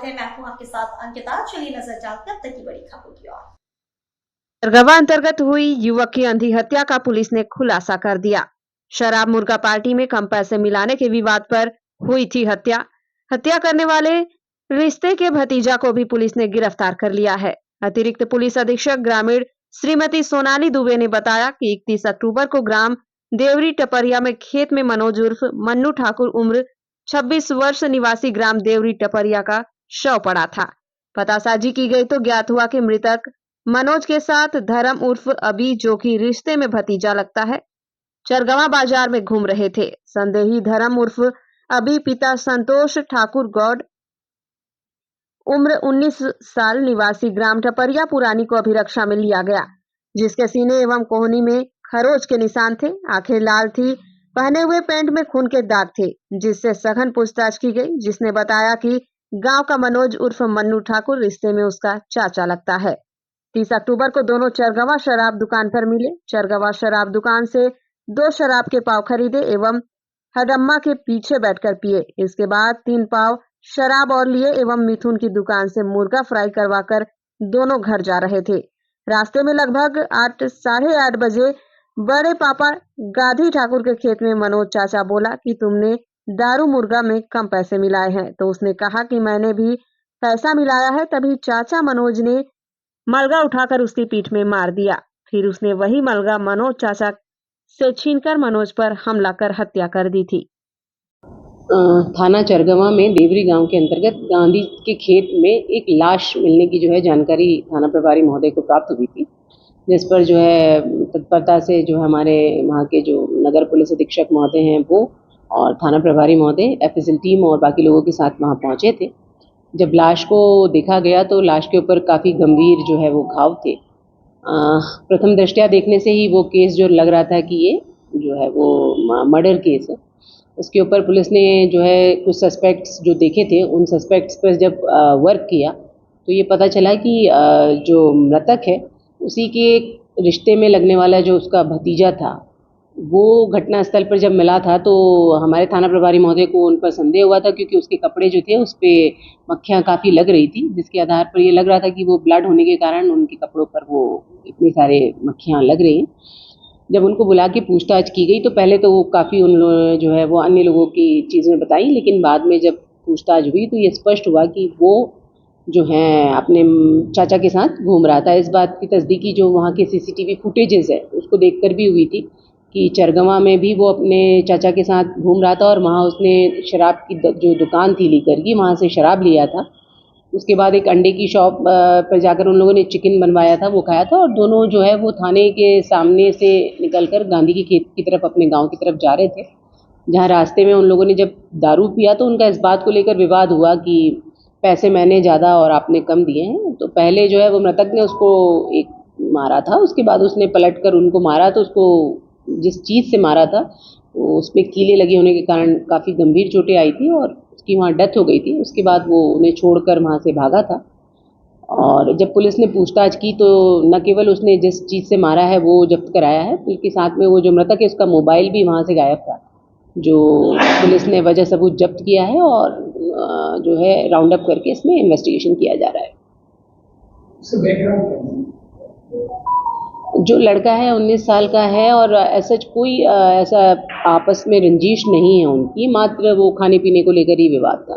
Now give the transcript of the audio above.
है। मैं हूं आपके साथ अंकिता। चलिए नजर डालते हैं अब तक की बड़ी खबरों की ओर। गवा अंतर्गत हुई युवक की अंधी हत्या का पुलिस ने खुलासा कर दिया। शराब मुर्गा पार्टी में कम पैसे मिलाने के विवाद पर हुई थी हत्या। हत्या करने वाले रिश्ते के भतीजा को भी पुलिस ने गिरफ्तार कर लिया है। अतिरिक्त पुलिस अधीक्षक ग्रामीण श्रीमती सोनाली दुबे ने बताया कि 31 अक्टूबर को ग्राम देवरी टपरिया में खेत में मनोज उर्फ मन्नू ठाकुर उम्र 26 वर्ष निवासी ग्राम देवरी टपरिया का शव पड़ा था। पतासाजी की गई तो ज्ञात हुआ कि मृतक मनोज के साथ धर्म उर्फ अभी, जो कि रिश्ते में भतीजा लगता है, चरगवा बाजार में घूम रहे थे। संदेही धर्म उर्फ अभी पिता संतोष ठाकुर गौड़ उम्र 19 साल निवासी ग्राम टपरिया पुरानी को अभिरक्षा में लिया गया, जिसके सीने एवं कोहनी में खरोच के निशान थे। आंखें लाल थी, पहने हुए पैंट में खून के दाग थे, जिससे सघन पूछताछ की गई, जिसने बताया कि गांव का मनोज उर्फ मन्नू ठाकुर रिश्ते में उसका चाचा लगता है। 30 अक्टूबर को दोनों चरगवा शराब दुकान पर मिले। चरगवा शराब दुकान से 2 शराब के पाव खरीदे एवं हडम्मा के पीछे बैठकर पिए। इसके बाद 3 पाव शराब और लिए एवं मिथुन की दुकान से मुर्गा फ्राई करवाकर दोनों घर जा रहे थे। रास्ते में लगभग 8 साढ़े 8 बजे बड़े पापा गाधी ठाकुर के खेत में मनोज चाचा बोला कि तुमने दारू मुर्गा में कम पैसे मिलाए हैं। तो उसने कहा कि मैंने भी पैसा मिलाया है। तभी चाचा मनोज ने मलगा उठाकर उसकी पीठ में मार दिया। फिर उसने वही मलगा मनोज चाचा से छीनकर मनोज पर हमला कर हत्या कर दी थी। थाना चरगवा में देवरी गांव के अंतर्गत गांधी के खेत में एक लाश मिलने की जो है जानकारी थाना प्रभारी महोदय को प्राप्त हुई थी, जिस पर जो है तत्परता से जो हमारे वहाँ के जो नगर पुलिस अधीक्षक महोदय हैं वो और थाना प्रभारी महोदय एफएसएल टीम और बाकी लोगों के साथ वहाँ पहुँचे थे। जब लाश को देखा गया तो लाश के ऊपर काफ़ी गंभीर जो है वो घाव थे। प्रथम दृष्टया देखने से ही वो केस जो लग रहा था कि ये जो है वो मर्डर केस है। उसके ऊपर पुलिस ने जो है कुछ सस्पेक्ट्स जो देखे थे, उन सस्पेक्ट्स पर जब वर्क किया तो ये पता चला कि जो मृतक है उसी के रिश्ते में लगने वाला जो उसका भतीजा था, वो घटनास्थल पर जब मिला था तो हमारे थाना प्रभारी महोदय को उन पर संदेह हुआ था, क्योंकि उसके कपड़े जो थे उस पर मक्खियाँ काफ़ी लग रही थी, जिसके आधार पर ये लग रहा था कि वो ब्लड होने के कारण उनके कपड़ों पर वो इतनी सारे मक्खियाँ लग रही हैं। जब उनको बुला के पूछताछ की गई तो पहले तो वो काफ़ी उन लोगों जो है वो अन्य लोगों की चीज़ें बताई, लेकिन बाद में जब पूछताछ हुई तो ये स्पष्ट हुआ कि वो जो है अपने चाचा के साथ घूम रहा था। इस बात की तस्दीकी जो वहाँ के सीसीटीवी फुटेजेस है उसको देखकर भी हुई थी कि चरगवा में भी वो अपने चाचा के साथ घूम रहा था और वहाँ उसने शराब की जो दुकान थी लीकर की, वहाँ से शराब लिया था। उसके बाद एक अंडे की शॉप पर जाकर उन लोगों ने चिकन बनवाया था, वो खाया था और दोनों जो है वो थाने के सामने से निकलकर गांधी की खेत की तरफ अपने गांव की तरफ जा रहे थे। जहाँ रास्ते में उन लोगों ने जब दारू पिया तो उनका इस बात को लेकर विवाद हुआ कि पैसे मैंने ज़्यादा और आपने कम दिए हैं। तो पहले जो है वो मृतक ने उसको एक मारा था, उसके बाद उसने पलट कर उनको मारा तो उसको जिस चीज़ से मारा था उसमें कीले लगे होने के कारण काफ़ी गंभीर चोटें आई थी और उसकी वहाँ डेथ हो गई थी। उसके बाद वो उन्हें छोड़कर वहाँ से भागा था और जब पुलिस ने पूछताछ की तो न केवल उसने जिस चीज़ से मारा है वो जब्त कराया है, बल्कि साथ में वो जो मृतक है उसका मोबाइल भी वहाँ से गायब था, जो पुलिस ने वजह सबूत जब्त किया है और जो है राउंड अप करके इसमें इन्वेस्टिगेशन किया जा रहा है। जो लड़का है 19 साल का है और ऐसा कोई ऐसा आपस में रंजिश नहीं है उनकी, मात्र वो खाने पीने को लेकर ही विवाद था।